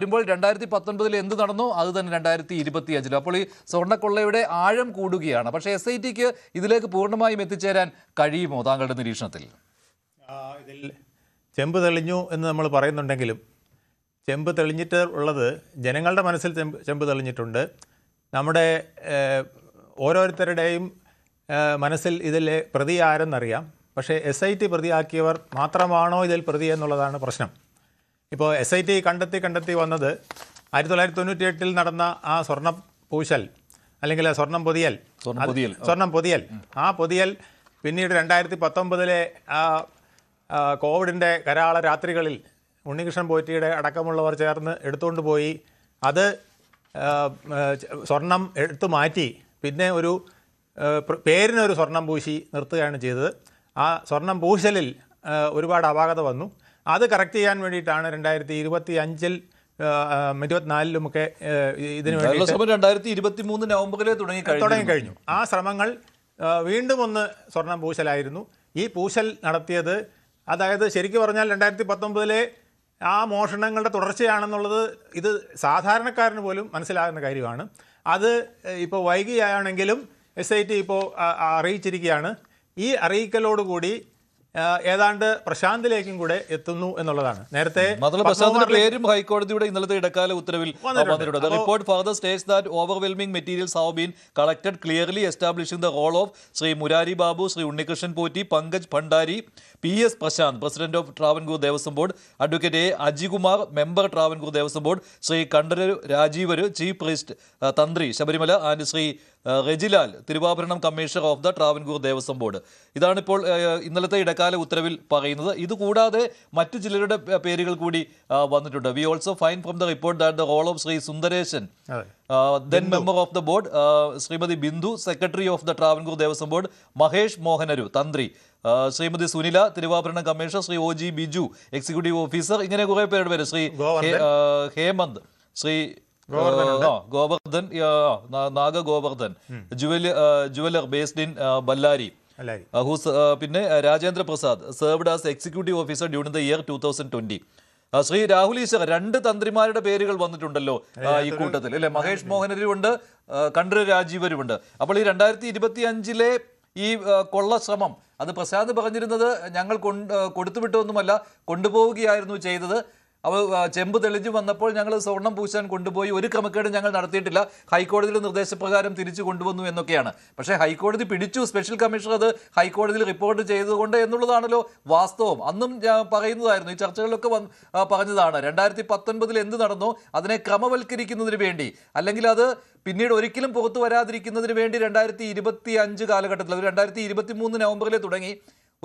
വരുമ്പോൾ 2019 എന്ത് നടന്നോ അത് തന്നെ 2025. അപ്പോൾ ഈ സ്വർണ്ണക്കൊള്ളയുടെ ആഴം കൂടുകയാണ്. പക്ഷേ SITക്ക് ഇതിലേക്ക് പൂർണ്ണമായും എത്തിച്ചേരാൻ കഴിയുമോ താങ്കളുടെ നിരീക്ഷണത്തിൽ? ഇതിൽ ചെമ്പ് തെളിഞ്ഞു എന്ന് നമ്മൾ പറയുന്നുണ്ടെങ്കിലും ചെമ്പ് തെളിഞ്ഞിട്ട് ഉള്ളത് ജനങ്ങളുടെ മനസ്സിൽ ചെമ്പ് തെളിഞ്ഞിട്ടുണ്ട്. നമ്മുടെ ഓരോരുത്തരുടെയും മനസ്സിൽ ഇതിലെ പ്രതി ആരെന്നറിയാം. പക്ഷേ SIT പ്രതിയാക്കിയവർ മാത്രമാണോ ഇതിൽ പ്രതി എന്നുള്ളതാണ് പ്രശ്നം. ഇപ്പോൾ SIT കണ്ടെത്തി വന്നത് 1998 നടന്ന ആ സ്വർണ്ണ പൂശൽ അല്ലെങ്കിൽ സ്വർണം പൊതിയൽ ആ പൊതിയൽ പിന്നീട് 2019 ആ കോവിഡിൻ്റെ കരാള രാത്രികളിൽ ഉണ്ണികൃഷ്ണൻ പോറ്റിയുടെ അടക്കമുള്ളവർ ചേർന്ന് എടുത്തുകൊണ്ട് പോയി അത് സ്വർണം എടുത്തു മാറ്റി പിന്നെ ഒരു പേരിനൊരു സ്വർണം പൂശി നിർത്തുകയാണ് ചെയ്തത്. ആ സ്വർണം പൂശലിൽ ഒരുപാട് അപാകത വന്നു. അത് കറക്റ്റ് ചെയ്യാൻ വേണ്ടിയിട്ടാണ് 2025-ൽ 2024-ലുമൊക്കെ ഇതിനു വേണ്ടി 2023 നവംബറിൽ തുടങ്ങിക്കഴിഞ്ഞു. ആ ശ്രമങ്ങൾ വീണ്ടും ഒന്ന് സ്വർണം പൂശലായിരുന്നു. ഈ പൂശൽ നടത്തിയത് അതായത് ശരിക്കും പറഞ്ഞാൽ 2019-ലെ ആ മോഷണങ്ങളുടെ തുടർച്ചയാണെന്നുള്ളത് ഇത് സാധാരണക്കാരന് പോലും മനസ്സിലാകുന്ന കാര്യമാണ്. അത് ഇപ്പോൾ വൈകിയാണെങ്കിലും SIT ഇപ്പോൾ അറിയിച്ചിരിക്കുകയാണ്. ഈ അറിയിക്കലോടുകൂടി ഏതാണ്ട് പ്രശാന്തിലേക്കും കൂടെ എത്തുന്നു എന്നുള്ളതാണ്. നേരത്തെ പേരും ഹൈക്കോടതിയുടെ ഇന്നലത്തെ ഇടക്കാല ഉത്തരവിൽ വന്നിട്ടുണ്ട്. The report further states that overwhelming materials have been collected, clearly establishing the role of Sri Murari Babu, Sri Unnikrishan Poti, Pankaj Bhandari, P.S. Prashant, President of Travancore Devasam Board, Advocate A. Ajikumar, Member Travancore Devasam Board, Sri Kandaru Rajivaru, Chief Priest Tandri Shabarimala, and Sri Rejilal, Thiruvabharanam commissioner of the Travancore Devaswom board. ഇതാണിപ്പോൾ ഇന്നലത്തെ ഇടക്കാല ഉത്തരവിൽ പറയുന്നത്. ഇതുകൂടാതെ മറ്റു ചിലരുടെ പേരുകൾ കൂടി വന്നിട്ടുണ്ട്. We also find from the report that the role of Shri Sundaresan, then member of the board, Shrimati Bindu, secretary of the Travancore Devaswom board, Mahesh Mohanaru, Thantri, Shrimati Sunila, Thiruvabharanam commissioner, Shri OG Biju, executive officer, ഇങ്ങനെ കുറെ പേരുടെ പേര്, Shri Hemanth, Shri Govardhan, Naga Govardhan, jeweller based in Ballari, പിന്നെ Rajendra Prasad, served as executive officer during the year 2020. Shri Rahul Eswar, 2 തന്ത്രിമാരുടെ പേരുകൾ വന്നിട്ടുണ്ടല്ലോ ഈ കൂട്ടത്തിൽ, അല്ലെ? മഹേഷ് മോഹനരുമുണ്ട്, കണ്ഠര് രാജീവരുമുണ്ട്. അപ്പോൾ ഈ 2025-ലെ ഈ കൊള്ളശ്രമം, അത് പ്രശാന്ത് പറഞ്ഞിരുന്നത് ഞങ്ങൾ കൊടുത്തുവിട്ടൊന്നുമല്ല, കൊണ്ടുപോവുകയായിരുന്നു ചെയ്തത്. ചെമ്പ് തെളിഞ്ഞു വന്നപ്പോൾ ഞങ്ങൾ സ്വർണം പൂശാൻ കൊണ്ടുപോയി, ഒരു ക്രമക്കേടും ഞങ്ങൾ നടത്തിയിട്ടില്ല, ഹൈക്കോടതിയുടെ നിർദ്ദേശപ്രകാരം തിരിച്ചു കൊണ്ടുവന്നു എന്നൊക്കെയാണ്. പക്ഷേ ഹൈക്കോടതി പിടിച്ചു, സ്പെഷ്യൽ കമ്മീഷണർ അത് ഹൈക്കോടതിയിൽ റിപ്പോർട്ട് ചെയ്തതുകൊണ്ട് എന്നുള്ളതാണല്ലോ വാസ്തവം. അന്നും പറയുന്നതായിരുന്നു, ഈ ചർച്ചകളിലൊക്കെ പറഞ്ഞതാണ്, 2019 എന്ത് നടന്നോ അതിനെ ക്രമവൽക്കരിക്കുന്നതിന് വേണ്ടി, അല്ലെങ്കിൽ അത് പിന്നീട് ഒരിക്കലും പുറത്തു വരാതിരിക്കുന്നതിന് വേണ്ടി 2025 കാലഘട്ടത്തിൽ, അത് 2023 നവംബറിൽ തുടങ്ങി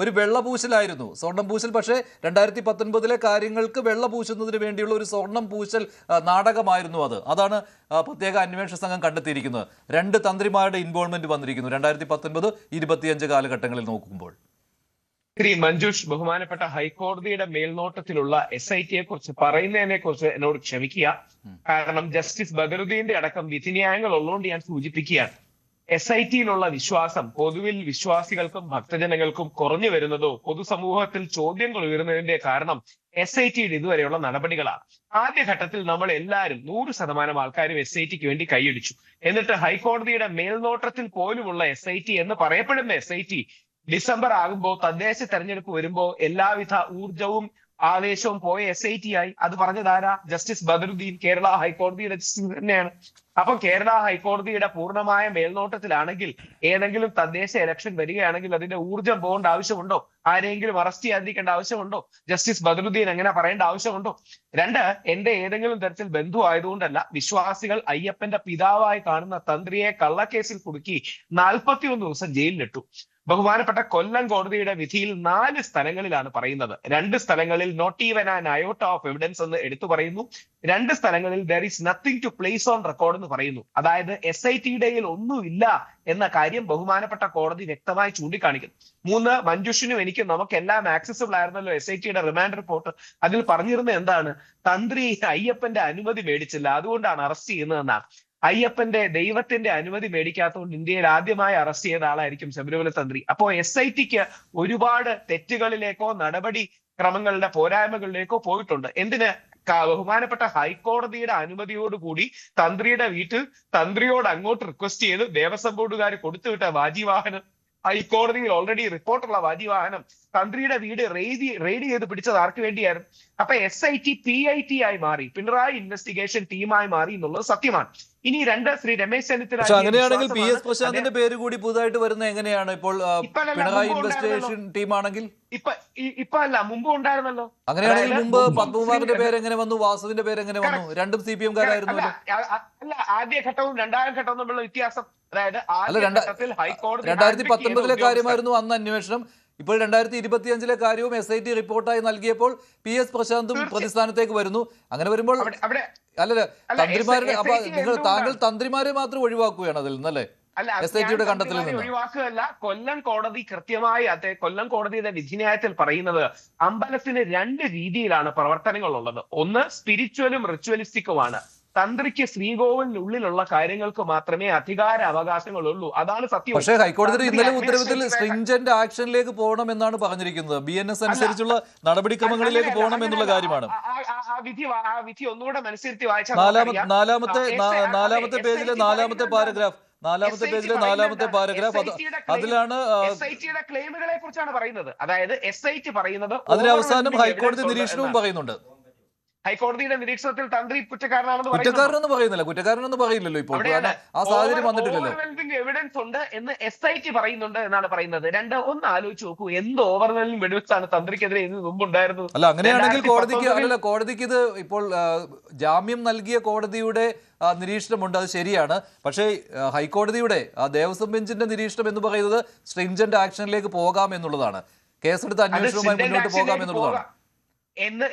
ഒരു വെള്ളപൂശലായിരുന്നു, സ്വർണം പൂശൽ. പക്ഷേ 2019-ലെ കാര്യങ്ങൾക്ക് വെള്ളപൂശുന്നതിന് വേണ്ടിയുള്ള ഒരു സ്വർണം പൂശൽ നാടകമായിരുന്നു അത്. അതാണ് പ്രത്യേക അന്വേഷണ സംഘം കണ്ടെത്തിയിരിക്കുന്നത്. 2 തന്ത്രിമാരുടെ ഇൻവോൾവ്മെന്റ് വന്നിരിക്കുന്നു 2019-25 കാലഘട്ടങ്ങളിൽ നോക്കുമ്പോൾ. ശ്രീ മഞ്ജുഷ്, ബഹുമാനപ്പെട്ട ഹൈക്കോടതിയുടെ മേൽനോട്ടത്തിലുള്ള SITയെ കുറിച്ച് പറയുന്നതിനെ കുറിച്ച് എന്നോട് ക്ഷമിക്കുക. കാരണം ജസ്റ്റിസ് ബദറുദ്ദീന്റെ അടക്കം വിധിന്യായങ്ങൾ ഉള്ളതുകൊണ്ട് ഞാൻ സൂചിപ്പിക്കുകയാണ്. SITയിലുള്ള വിശ്വാസം പൊതുവിൽ വിശ്വാസികൾക്കും ഭക്തജനങ്ങൾക്കും കുറഞ്ഞു വരുന്നതോ പൊതുസമൂഹത്തിൽ ചോദ്യങ്ങൾ ഉയരുന്നതിന്റെ കാരണം SITയുടെ ഇതുവരെയുള്ള നടപടികളാണ്. ആദ്യഘട്ടത്തിൽ നമ്മൾ എല്ലാവരും 100% ആൾക്കാരും SITക്ക് വേണ്ടി കൈയടിച്ചു. എന്നിട്ട് ഹൈക്കോടതിയുടെ മേൽനോട്ടത്തിൽ പോലുമുള്ള SIT എന്ന് പറയപ്പെടുന്ന SIT ഡിസംബർ ആകുമ്പോൾ, തദ്ദേശ തെരഞ്ഞെടുപ്പ് വരുമ്പോൾ എല്ലാവിധ ഊർജവും ആവേശവും പോയ SIT ആയി. അത് പറഞ്ഞതാരാ? ജസ്റ്റിസ് ബദറുദ്ദീൻ, കേരള ഹൈക്കോടതിയുടെ ജസ്റ്റിസ് തന്നെയാണ്. അപ്പം കേരള ഹൈക്കോടതിയുടെ പൂർണ്ണമായ മേൽനോട്ടത്തിലാണെങ്കിൽ ഏതെങ്കിലും തദ്ദേശ ഇലക്ഷൻ വരികയാണെങ്കിൽ അതിന്റെ ഊർജ്ജം പോകേണ്ട ആവശ്യമുണ്ടോ? ആരെങ്കിലും അറസ്റ്റ് ചെയ്യാതിരിക്കേണ്ട ആവശ്യമുണ്ടോ? ജസ്റ്റിസ് ബദറുദ്ദീൻ അങ്ങനെ പറയേണ്ട ആവശ്യമുണ്ടോ? 2, എന്റെ ഏതെങ്കിലും തരത്തിൽ ബന്ധു ആയതുകൊണ്ടല്ല, വിശ്വാസികൾ അയ്യപ്പന്റെ പിതാവായി കാണുന്ന തന്ത്രിയെ കള്ളക്കേസിൽ കുടുക്കി 41 ദിവസം ജയിലിലിട്ടു. ബഹുമാനപ്പെട്ട കൊല്ലം കോടതിയുടെ വിധിയിൽ 4 സ്ഥലങ്ങളിലാണ് പറയുന്നത്. 2 സ്ഥലങ്ങളിൽ not even an iota of evidence എന്ന് എടുത്തു പറയുന്നു. 2 സ്ഥലങ്ങളിൽ there is nothing to place on record എന്ന് പറയുന്നു. അതായത് SITയുടെ ഒന്നുമില്ല എന്ന കാര്യം ബഹുമാനപ്പെട്ട കോടതി വ്യക്തമായി ചൂണ്ടിക്കാണിക്കുന്നു. 3, മഞ്ജുഷിനും എനിക്കും നമുക്കെല്ലാം ആക്സസിബിൾ ആയിരുന്നല്ലോ SITയുടെ റിമാൻഡ് റിപ്പോർട്ട്. അതിൽ പറഞ്ഞിരുന്നത് എന്താണ്? തന്ത്രി അയ്യപ്പന്റെ അനുമതി മേടിച്ചില്ല, അതുകൊണ്ടാണ് അറസ്റ്റ് ചെയ്യുന്നതെന്നാണ്. അയ്യപ്പന്റെ ദൈവത്തിന്റെ അനുമതി മേടിക്കാത്തതുകൊണ്ട് ഇന്ത്യയിൽ ആദ്യമായി അറസ്റ്റ് ചെയ്ത ആളായിരിക്കും ശബരിമല തന്ത്രി. അപ്പോ SITക്ക് ഒരുപാട് തെറ്റുകളിലേക്കോ നടപടി ക്രമങ്ങളുടെ പോരായ്മകളിലേക്കോ പോയിട്ടുണ്ട്. എന്തിന് ബഹുമാനപ്പെട്ട ഹൈക്കോടതിയുടെ അനുമതിയോടുകൂടി തന്ത്രിയുടെ വീട്ടിൽ തന്ത്രിയോട് അങ്ങോട്ട് റിക്വസ്റ്റ് ചെയ്ത് ദേവസ്വം ബോർഡുകാർ കൊടുത്തുവിട്ട വാജിവാഹനം, ഹൈക്കോടതിയിൽ ഓൾറെഡി റിപ്പോർട്ടുള്ള വാജിവാഹനം, തന്ത്രിയുടെ വീട് റെയ്ഡ് ചെയ്ത് പിടിച്ചത് ആർക്ക് വേണ്ടിയായിരുന്നു? അപ്പൊ SIT PIT ആയി മാറി, പിണറായി ഇൻവെസ്റ്റിഗേഷൻ ടീമായി മാറി എന്നുള്ളത് സത്യമാണ്. ഇനി ശ്രീ രമേശ് ചെന്നിത്തല, പക്ഷെ അങ്ങനെയാണെങ്കിൽ PS പ്രശാന്തിന്റെ പേര് കൂടി പുതുതായിട്ട് വരുന്നത് എങ്ങനെയാണ്? ഇപ്പോൾ പിണറായി ഇൻവെസ്റ്റിഗേഷൻ ടീമാണെങ്കിൽ ഇപ്പൊ അല്ല, മുമ്പ് ഉണ്ടായിരുന്നല്ലോ. അങ്ങനെയാണെങ്കിൽ മുമ്പ് പത്മകുമാറിന്റെ പേര് എങ്ങനെ വന്നു, വാസുവിന്റെ പേര് എങ്ങനെ വന്നു? രണ്ടും CPM കാരായിരുന്നു. അല്ല, ആദ്യ ഘട്ടവും രണ്ടാം ഘട്ടവും തമ്മിലുള്ള വ്യത്യാസം, അതായത് അല്ല, 2019 കാര്യമായിരുന്നു അന്ന് അന്വേഷണം. ഇപ്പോൾ 2025 കാര്യവും SIT റിപ്പോർട്ടായി നൽകിയപ്പോൾ PS പ്രശാന്തും പ്രതിസ്ഥാനത്തേക്ക് വരുന്നു. അങ്ങനെ വരുമ്പോൾ അല്ലല്ല, തന്ത്രിമാരുടെ താങ്കൾ തന്ത്രിമാരെ മാത്രം ഒഴിവാക്കുകയാണ് അതിൽ നിന്നല്ലേ? SITയുടെ കണ്ടെത്തലിൽ നിന്ന് ഒഴിവാക്കുകയല്ല. കൊല്ലം കോടതി കൃത്യമായി കൊല്ലം കോടതിയുടെ വിധിന്യായത്തിൽ പറയുന്നത് അമ്പലത്തിന് 2 രീതിയിലാണ് പ്രവർത്തനങ്ങൾ ഉള്ളത്. ഒന്ന് സ്പിരിച്വലും റിച്വലിസ്റ്റിക്കുമാണ്. തന്ത്രിക്ക് ശ്രീകോവിലിനുള്ളിലുള്ള കാര്യങ്ങൾക്ക് മാത്രമേ അധികാര അവകാശങ്ങളുള്ളൂ. അതാണ് സത്യം. പക്ഷേ ഹൈക്കോടതിയുടെ ഇന്നലെ ഉത്തരവിൽ സ്ട്രിഞ്ചന്റ് ആക്ഷനിലേക്ക് പോകണം എന്നാണ് പറഞ്ഞിരിക്കുന്നത്. BNS അനുസരിച്ചുള്ള നടപടിക്രമങ്ങളിലേക്ക് പോകണം എന്നുള്ള കാര്യമാണ്. ആ വിധി ഒന്നുകൂടെ മനസ്സിരുത്തി വായിച്ചാൽ നാലാമത്തെ പേജിലെ നാലാമത്തെ പാരഗ്രാഫ് അതിലാണ് SITയുടെ ക്ലെയിമുകളെ കുറിച്ചാണ് പറയുന്നത്. അതായത് SIT പറയുന്നത് അതിന് അവസാനം ഹൈക്കോടതി നിരീക്ഷണവും പറയുന്നുണ്ട്. ഹൈക്കോടതിയുടെ നിരീക്ഷണത്തിൽ തന്ത്രി കുറ്റക്കാരനാണെന്ന് കുറ്റക്കാരനെന്ന് പറയില്ലല്ലോ ഇപ്പോൾ, ആ സാഹചര്യം വന്നിട്ടില്ലല്ലോ. എവിഡൻസ് ഉണ്ട് എന്ന് SIT പറയുന്നുണ്ട് എന്നാണ് പറയുന്നത്. ഒന്ന് ആലോചിച്ച് നോക്കൂ, എന്ത് ഓവർവെൽമിംഗ് എവിഡൻസ് ആണ് തന്ത്രിക്കെതിരെ ഇതിന് മുമ്പുണ്ടായിരുന്നത്? അല്ല, അങ്ങനെയാണെങ്കിൽ കോടതിക്ക് ഇത് ഇപ്പോൾ ജാമ്യം നൽകിയ കോടതിയുടെ നിരീക്ഷണമുണ്ട്, അത് ശരിയാണ്. പക്ഷേ ഹൈക്കോടതിയുടെ ദേവസ്വം ബെഞ്ചിന്റെ നിരീക്ഷണം എന്ന് പറയുന്നത് സ്ട്രിഞ്ചന്റ് ആക്ഷനിലേക്ക് പോകാം എന്നുള്ളതാണ്, കേസെടുത്ത് അന്വേഷണവുമായി മുന്നോട്ട് പോകാം എന്നുള്ളതാണ്.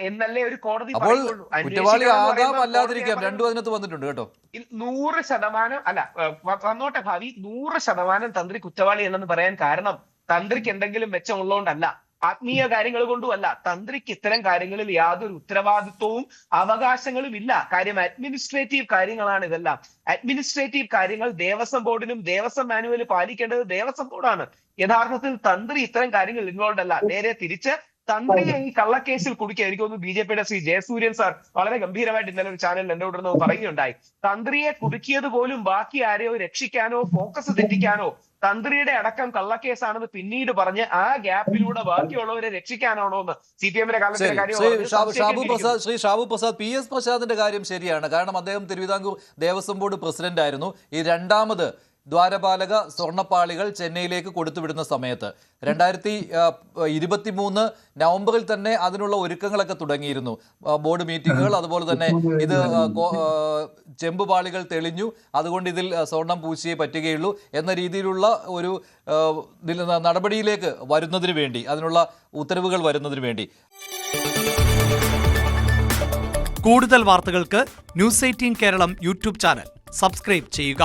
എന്നല്ലേ ഒരു കോടതി അപ്പോൾ കുറ്റവാളി ആകാം അല്ലാതിരിക്കാം, രണ്ടും അതിനകത്ത് വന്നിട്ടുണ്ട് കേട്ടോ. 100% അല്ല, വന്നോട്ടെ ഭാവി, 100% തന്ത്രി കുറ്റവാളി എന്നെന്ന് പറയാൻ കാരണം തന്ത്രിക്ക് എന്തെങ്കിലും മെച്ചമുള്ളതുകൊണ്ടല്ല, ആത്മീയ കാര്യങ്ങൾ കൊണ്ടുമല്ല. തന്ത്രിക്ക് ഇത്തരം കാര്യങ്ങളിൽ യാതൊരു ഉത്തരവാദിത്വവും അവകാശങ്ങളും ഇല്ല. കാര്യം അഡ്മിനിസ്ട്രേറ്റീവ് കാര്യങ്ങളാണ് ഇതെല്ലാം. അഡ്മിനിസ്ട്രേറ്റീവ് കാര്യങ്ങൾ ദേവസ്വം ബോർഡിനും ദേവസ്വം മാനുവൽ പാലിക്കേണ്ടത് ദേവസ്വം ബോർഡാണ്. യഥാർത്ഥത്തിൽ തന്ത്രി ഇത്തരം കാര്യങ്ങൾ ഇൻവോൾവ് അല്ല. നേരെ തിരിച്ച് തന്ത്രിയെ ഈ കള്ളക്കേസിൽ കുടുക്കി, എനിക്ക് തോന്നുന്നു BJPയുടെ ശ്രീ ജയസൂര്യൻ സാർ വളരെ ഗംഭീരമായിട്ട് ഇന്നലെ ഒരു ചാനലിൽ എന്നോട് പറയുകയുണ്ടായി. തന്ത്രിയെ കുടുക്കിയത് പോലും ബാക്കി ആരെയോ രക്ഷിക്കാനോ ഫോക്കസ് തെറ്റിക്കാനോ, തന്ത്രിയുടെ അടക്കം കള്ളക്കേസാണെന്ന് പിന്നീട് പറഞ്ഞ് ആ ഗ്യാപ്പിലൂടെ ബാക്കിയുള്ളവരെ രക്ഷിക്കാനാണോ എന്ന് CPMന്റെ കാലത്തിന്റെ കാര്യം. ശ്രീ ഷാബു പ്രസാദ്, PS പ്രസാദിന്റെ കാര്യം ശരിയാണ്. കാരണം അദ്ദേഹം തിരുവിതാംകൂർ ദേവസ്വം ബോർഡ് പ്രസിഡന്റ് ആയിരുന്നു. ഈ രണ്ടാമത് ദ്വാരപാലക സ്വർണ്ണപ്പാളികൾ ചെന്നൈയിലേക്ക് കൊടുത്തുവിടുന്ന സമയത്ത് 2023 നവംബറിൽ തന്നെ അതിനുള്ള ഒരുക്കങ്ങളൊക്കെ തുടങ്ങിയിരുന്നു. ബോർഡ് മീറ്റിങ്ങുകൾ, അതുപോലെ തന്നെ ഇത് ചെമ്പുപാളികൾ തെളിഞ്ഞു, അതുകൊണ്ട് ഇതിൽ സ്വർണം പൂശിയേ പറ്റുകയുള്ളൂ എന്ന രീതിയിലുള്ള ഒരു നടപടിയിലേക്ക് വരുന്നതിന് വേണ്ടി, അതിനുള്ള ഉത്തരവുകൾ വരുന്നതിന് വേണ്ടി. കൂടുതൽ വാർത്തകൾക്ക് News 18 Keralam YouTube channel subscribe ചെയ്യുക.